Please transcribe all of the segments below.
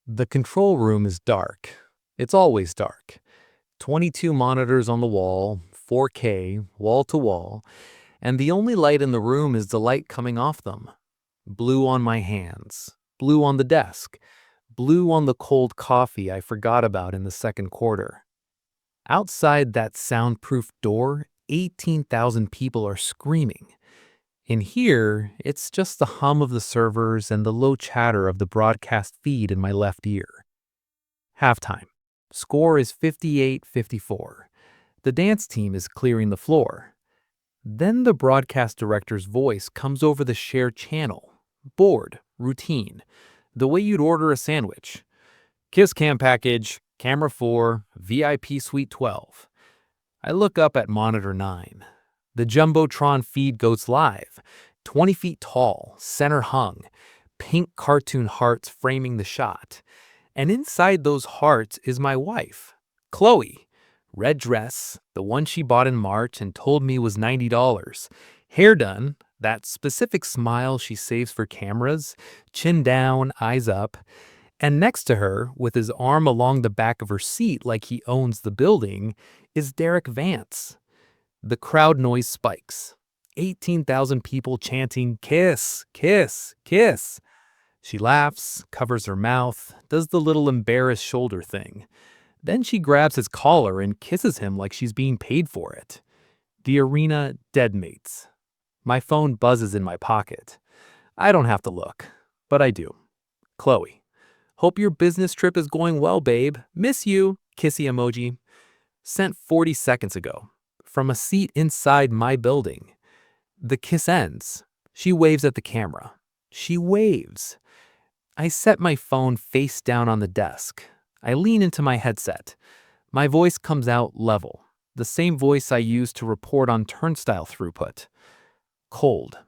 The control room is dark. It's always dark. 22 monitors on the wall, 4K, wall to wall, and the only light in the room is the light coming off them. Blue on my hands, blue on the desk, blue on the cold coffee I forgot about in the second quarter. Outside that soundproof door, 18,000 people are screaming. In here, it's just the hum of the servers and the low chatter of the broadcast feed in my left ear. Halftime. Score is 58-54. The dance team is clearing the floor. Then the broadcast director's voice comes over the shared channel. Bored, routine. The way you'd order a sandwich. Kiss cam package, camera 4, VIP suite 12. I look up at monitor 9. The Jumbotron feed goes live. 20 feet tall, center hung. Pink cartoon hearts framing the shot. And inside those hearts is my wife, Chloe. Red dress, the one she bought in March and told me was $90. Hair done, that specific smile she saves for cameras, chin down, eyes up. And next to her, with his arm along the back of her seat like he owns the building, is Derek Vance. The crowd noise spikes. 18,000 people chanting, "Kiss, kiss, kiss." She laughs, covers her mouth, does the little embarrassed shoulder thing. Then she grabs his collar and kisses him like she's being paid for it. The arena deadmates. My phone buzzes in my pocket. I don't have to look, but I do. Chloe. Hope your business trip is going well, babe. Miss you. Kissy emoji. Sent 40 seconds ago. From a seat inside my building. The kiss ends. She waves at the camera. She waves. I set my phone face down on the desk. I lean into my headset. My voice comes out level, the same voice I use to report on turnstile throughput. Cold.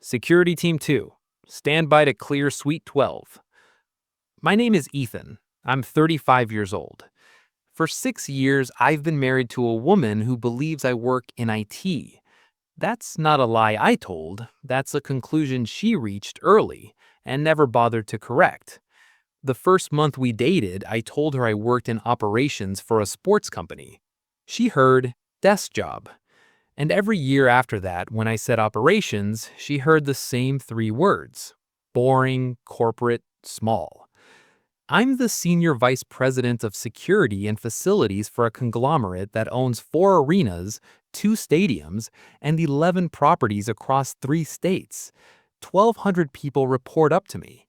Security Team 2. Stand by to clear Suite 12. My name is Ethan. I'm 35 years old. For 6 years, I've been married to a woman who believes I work in IT. That's not a lie I told. That's a conclusion she reached early and never bothered to correct. The first month we dated, I told her I worked in operations for a sports company. She heard desk job. And every year after that, when I said operations, she heard the same 3 words: boring, corporate, small. I'm the senior vice president of security and facilities for a conglomerate that owns 4 arenas, 2 stadiums, and 11 properties across 3 states. 1,200 people report up to me.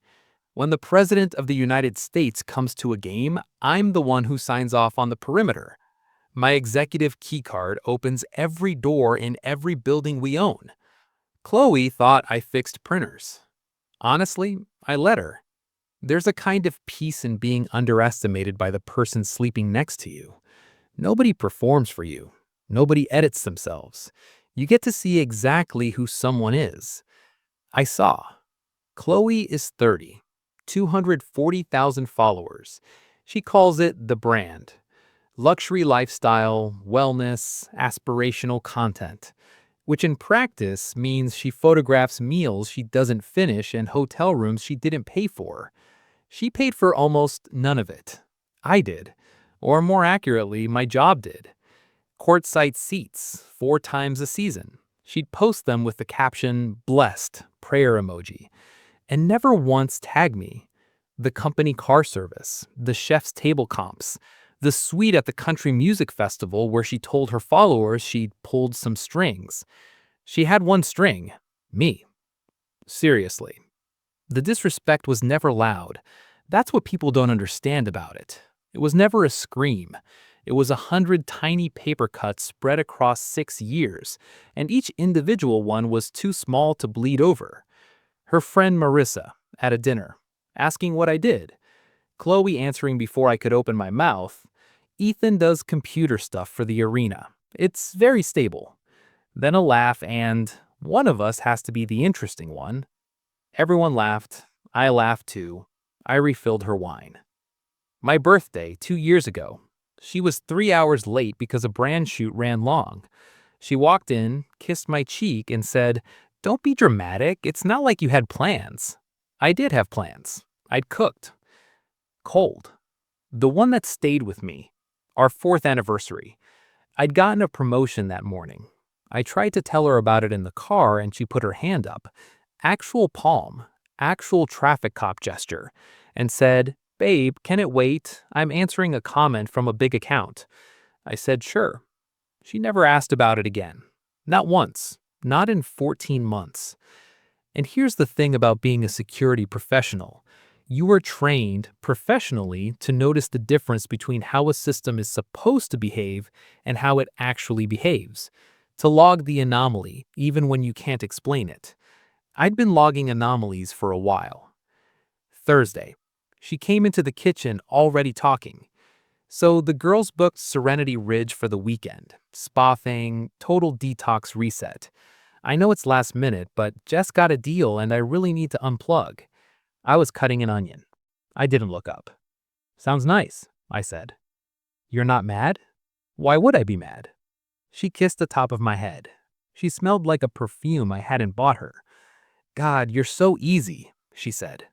When the President of the United States comes to a game, I'm the one who signs off on the perimeter. My executive keycard opens every door in every building we own. Chloe thought I fixed printers. Honestly, I let her. There's a kind of peace in being underestimated by the person sleeping next to you. Nobody performs for you. Nobody edits themselves. You get to see exactly who someone is. I saw. Chloe is 30, 240,000 followers. She calls it the brand. Luxury lifestyle, wellness, aspirational content. Which in practice means she photographs meals she doesn't finish and hotel rooms she didn't pay for. She paid for almost none of it. I did. Or more accurately, my job did. Courtside seats, 4 times a season. She'd post them with the caption, "Blessed," prayer emoji. And never once tag me. The company car service, the chef's table comps, the suite at the country music festival where she told her followers she'd pulled some strings. She had one string, me. Seriously. The disrespect was never loud. That's what people don't understand about it. It was never a scream. It was 100 tiny paper cuts spread across 6 years, and each individual one was too small to bleed over. Her friend Marissa, at a dinner, asking what I did. Chloe answering before I could open my mouth. Ethan does computer stuff for the arena. It's very stable. Then a laugh and one of us has to be the interesting one. Everyone laughed. I laughed too. I refilled her wine. My birthday 2 years ago. She was 3 hours late because a brand shoot ran long. She walked in, kissed my cheek, and said, "Don't be dramatic. It's not like you had plans." I did have plans. I'd cooked. cold. The one that stayed with me. Our 4th anniversary. I'd gotten a promotion that morning. I tried to tell her about it in the car and she put her hand up. Actual palm, actual traffic cop gesture, and said, "Babe, can it wait? I'm answering a comment from a big account." I said, "Sure." She never asked about it again. Not once. Not in 14 months. And here's the thing about being a security professional. You are trained professionally to notice the difference between how a system is supposed to behave and how it actually behaves. To log the anomaly, even when you can't explain it. I'd been logging anomalies for a while. Thursday. She came into the kitchen already talking. So the girls booked Serenity Ridge for the weekend. Spa thing, total detox reset. I know it's last minute, but Jess got a deal and I really need to unplug. I was cutting an onion. I didn't look up. "Sounds nice," I said. "You're not mad?" "Why would I be mad?" She kissed the top of my head. She smelled like a perfume I hadn't bought her. "God, you're so easy," she said.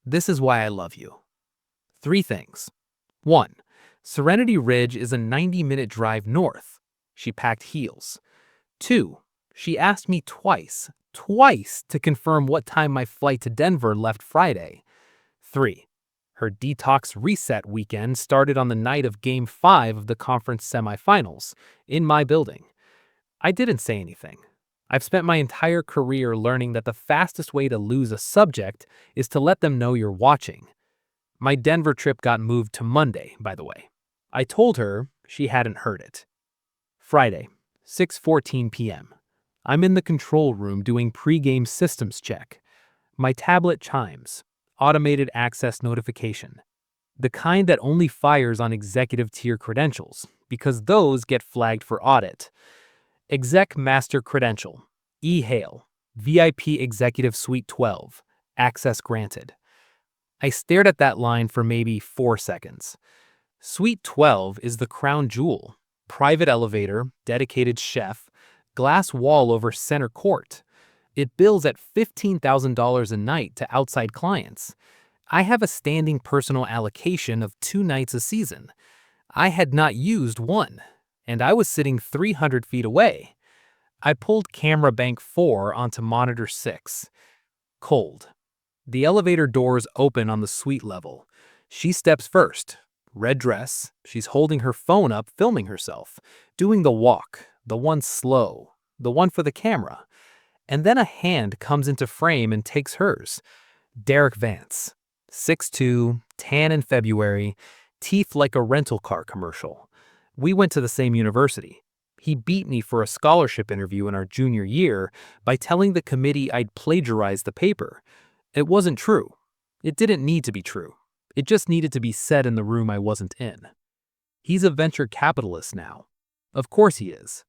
"This is why I love you." 3 things. 1. Serenity Ridge is a 90-minute drive north. She packed heels. 2. She asked me twice to confirm what time my flight to Denver left Friday. 3. Her detox reset weekend started on the night of Game 5 of the conference semifinals, in my building. I didn't say anything. I've spent my entire career learning that the fastest way to lose a subject is to let them know you're watching. My Denver trip got moved to Monday, by the way. I told her, she hadn't heard it. Friday, 6:14 p.m. I'm in the control room doing pre-game systems check. My tablet chimes. Automated access notification. The kind that only fires on executive tier credentials, because those get flagged for audit. Exec Master Credential. E-Hail. VIP Executive Suite 12. Access granted. I stared at that line for maybe 4 seconds. Suite 12 is the crown jewel. Private elevator, dedicated chef, glass wall over center court. It bills at $15,000 a night to outside clients. I have a standing personal allocation of 2 nights a season. I had not used one, and I was sitting 300 feet away. I pulled camera bank 4 onto monitor 6. Cold. The elevator doors open on the suite level. She steps first. Red dress. She's holding her phone up, filming herself. Doing the walk. The one slow. The one for the camera. And then a hand comes into frame and takes hers. Derek Vance. 6'2", tan in February, teeth like a rental car commercial. We went to the same university. He beat me for a scholarship interview in our junior year by telling the committee I'd plagiarized the paper. It wasn't true. It didn't need to be true. It just needed to be said in the room I wasn't in. He's a venture capitalist now. Of course he is.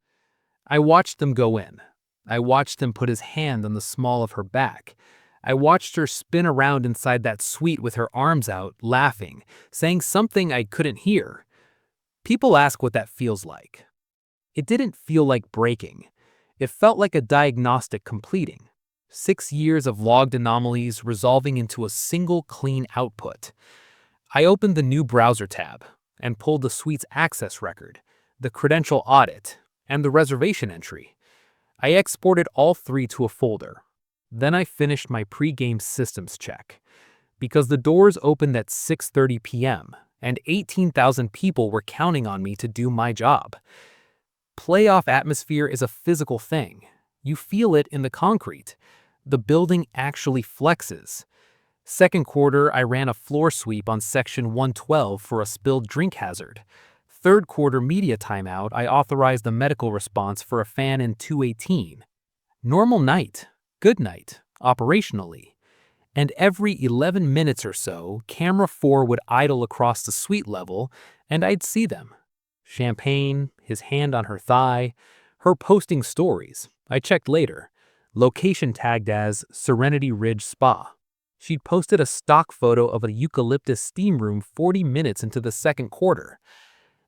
I watched them go in. I watched him put his hand on the small of her back. I watched her spin around inside that suite with her arms out, laughing, saying something I couldn't hear. People ask what that feels like. It didn't feel like breaking. It felt like a diagnostic completing. 6 years of logged anomalies resolving into a single clean output. I opened the new browser tab and pulled the suite's access record, the credential audit, and the reservation entry. I exported all 3 to a folder. Then I finished my pre-game systems check. Because the doors opened at 6:30 p.m. and 18,000 people were counting on me to do my job. Playoff atmosphere is a physical thing. You feel it in the concrete. The building actually flexes. Second quarter, I ran a floor sweep on section 112 for a spilled drink hazard. Third quarter media timeout, I authorized the medical response for a fan in 218. Normal night. Good night, operationally. And every 11 minutes or so, camera 4 would idle across the suite level, and I'd see them. Champagne, his hand on her thigh, her posting stories. I checked later. Location tagged as Serenity Ridge Spa. She'd posted a stock photo of a eucalyptus steam room 40 minutes into the second quarter.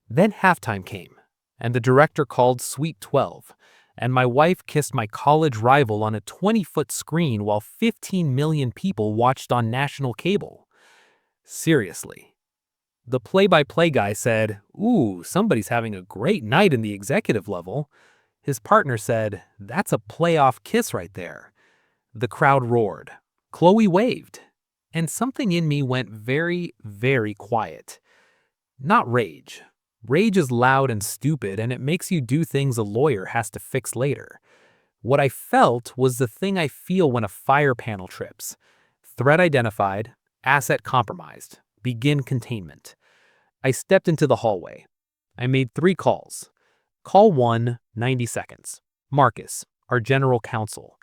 Then halftime came, and the director called Suite 12. And my wife kissed my college rival on a 20-foot screen while 15 million people watched on national cable. Seriously, The play-by-play guy said, "Ooh, somebody's having a great night in the executive level." His partner said, "That's a playoff kiss right there." The crowd roared. Chloe waved. And something in me went very, very quiet. Not rage. Rage is loud and stupid, and it makes you do things a lawyer has to fix later. What I felt was the thing I feel when a fire panel trips. Threat identified, asset compromised, begin containment. I stepped into the hallway. I made 3 calls. Call 1, 90 seconds. Marcus, our general counsel.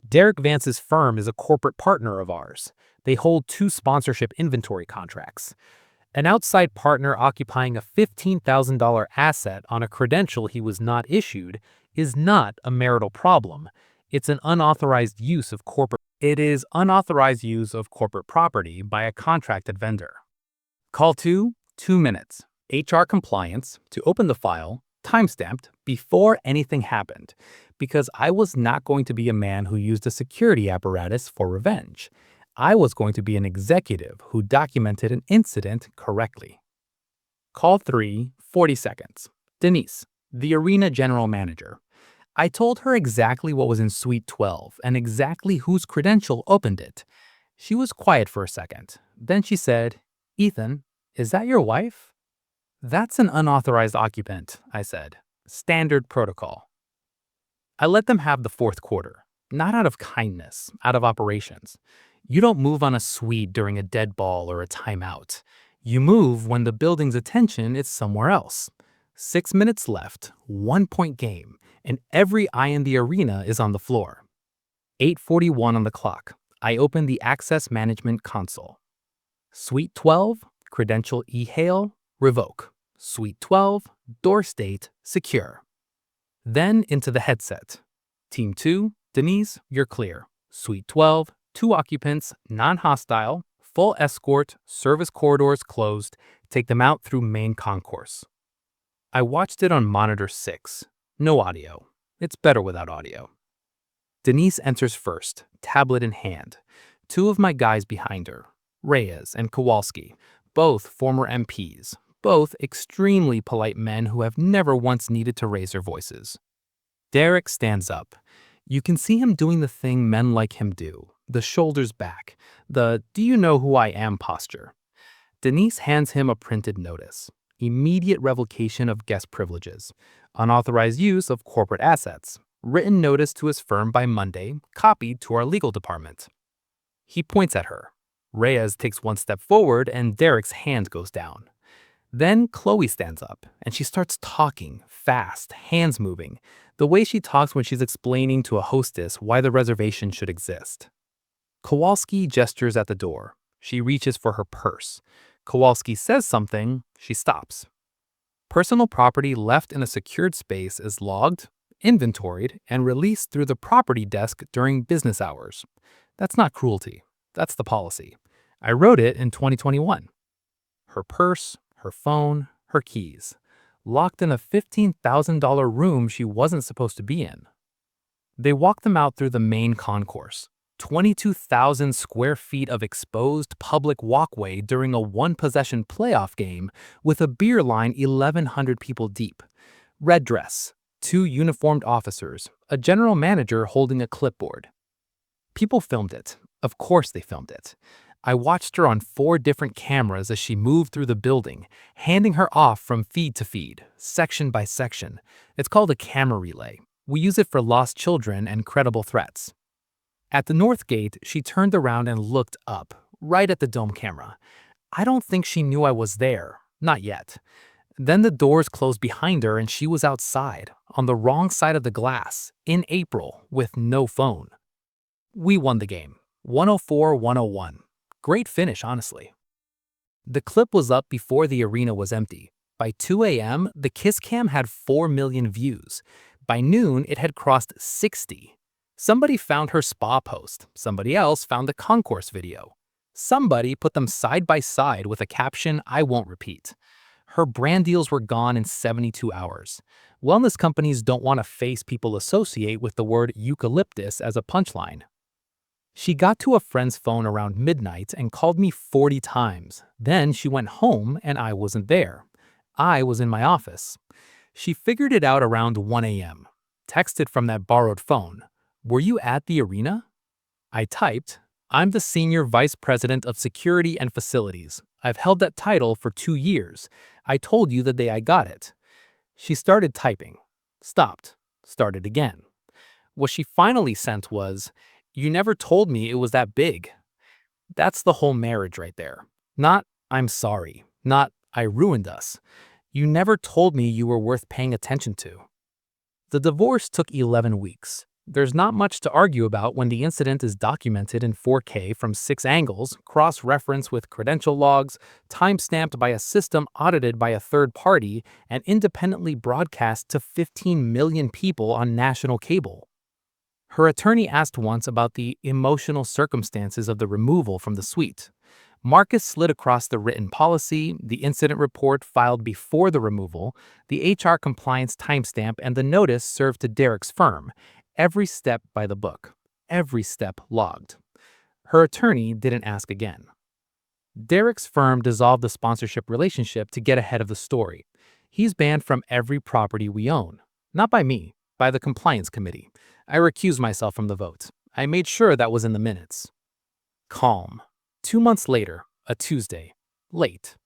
Derek Vance's firm is a corporate partner of ours. They hold 2 sponsorship inventory contracts. An outside partner occupying a $15,000 asset on a credential he was not issued is not a marital problem. It's an unauthorized use of corporate. It is unauthorized use of corporate property by a contracted vendor. Call 2, 2 minutes. HR compliance to open the file, timestamped before anything happened, because I was not going to be a man who used a security apparatus for revenge. I was going to be an executive who documented an incident correctly. Call 3, 40 seconds. Denise, the arena general manager. I told her exactly what was in Suite 12 and exactly whose credential opened it. She was quiet for a second. Then she said, "Ethan, is that your wife?" "That's an unauthorized occupant," I said. "Standard protocol." I let them have the 4th quarter, not out of kindness, out of operations. You don't move on a suite during a dead ball or a timeout. You move when the building's attention is somewhere else. 6 minutes left, 1-point game, and every eye in the arena is on the floor. 8:41 on the clock. I open the access management console. Suite 12, credential e-hail, revoke. Suite 12, door state, secure. Then into the headset. Team 2, Denise, you're clear. Suite 12, 2 occupants, non-hostile, full escort, service corridors closed, take them out through main concourse. I watched it on monitor 6. No audio. It's better without audio. Denise enters first, tablet in hand. 2 of my guys behind her, Reyes and Kowalski, both former MPs, both extremely polite men who have never once needed to raise their voices. Derek stands up. You can see him doing the thing men like him do, the shoulders back, the "do you know who I am" posture. Denise hands him a printed notice. Immediate revocation of guest privileges, unauthorized use of corporate assets, written notice to his firm by Monday, copied to our legal department. He points at her. Reyes takes 1 step forward and Derek's hand goes down. Then Chloe stands up and she starts talking, fast, hands moving, the way she talks when she's explaining to a hostess why the reservation should exist. Kowalski gestures at the door. She reaches for her purse. Kowalski says something, she stops. Personal property left in a secured space is logged, inventoried, and released through the property desk during business hours. That's not cruelty. That's the policy. I wrote it in 2021. Her purse, her phone, her keys, locked in a $15,000 room she wasn't supposed to be in. They walked them out through the main concourse, 22,000 square feet of exposed public walkway during a 1-possession playoff game with a beer line 1,100 people deep. Red dress, 2 uniformed officers, a general manager holding a clipboard. People filmed it. Of course they filmed it. I watched her on 4 different cameras as she moved through the building, handing her off from feed to feed, section by section. It's called a camera relay. We use it for lost children and credible threats. At the north gate, she turned around and looked up, right at the dome camera. I don't think she knew I was there. Not yet. Then the doors closed behind her and she was outside, on the wrong side of the glass, in April, with no phone. We won the game. 104-101. Great finish, honestly. The clip was up before the arena was empty. By 2 a.m., the Kiss Cam had 4 million views. By noon, it had crossed 60. Somebody found her spa post. Somebody else found the concourse video. Somebody put them side by side with a caption I won't repeat. Her brand deals were gone in 72 hours. Wellness companies don't want a face people associate with the word eucalyptus as a punchline. She got to a friend's phone around midnight and called me 40 times. Then she went home and I wasn't there. I was in my office. She figured it out around 1 a.m. Texted from that borrowed phone. "Were you at the arena?" I typed, "I'm the Senior Vice President of Security and Facilities. I've held that title for 2 years. I told you the day I got it." She started typing. Stopped. Started again. What she finally sent was, "You never told me it was that big." That's the whole marriage right there. Not, "I'm sorry." Not, "I ruined us." You never told me you were worth paying attention to. The divorce took 11 weeks. There's not much to argue about when the incident is documented in 4K from 6 angles, cross-referenced with credential logs, time-stamped by a system audited by a third party, and independently broadcast to 15 million people on national cable. Her attorney asked once about the emotional circumstances of the removal from the suite. Marcus slid across the written policy, the incident report filed before the removal, the HR compliance timestamp, and the notice served to Derek's firm. Every step by the book. Every step logged. Her attorney didn't ask again. Derek's firm dissolved the sponsorship relationship to get ahead of the story. He's banned from every property we own. Not by me, by the compliance committee. I recused myself from the vote. I made sure that was in the minutes. Calm. 2 months later, a Tuesday. Late.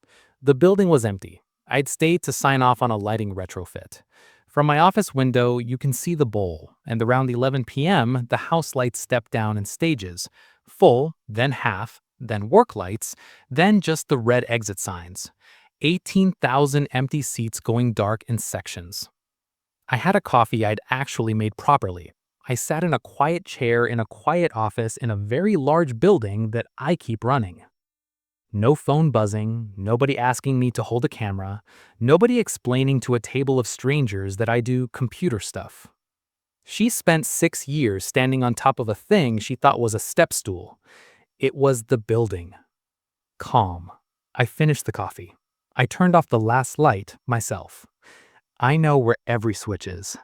The building was empty. I'd stayed to sign off on a lighting retrofit. From my office window, you can see the bowl, and around 11 p.m., the house lights step down in stages. Full, then half, then work lights, then just the red exit signs. 18,000 empty seats going dark in sections. I had a coffee I'd actually made properly. I sat in a quiet chair in a quiet office in a very large building that I keep running. No phone buzzing, nobody asking me to hold a camera, nobody explaining to a table of strangers that I do computer stuff. She spent 6 years standing on top of a thing she thought was a step stool. It was the building. Calm. I finished the coffee. I turned off the last light myself. I know where every switch is.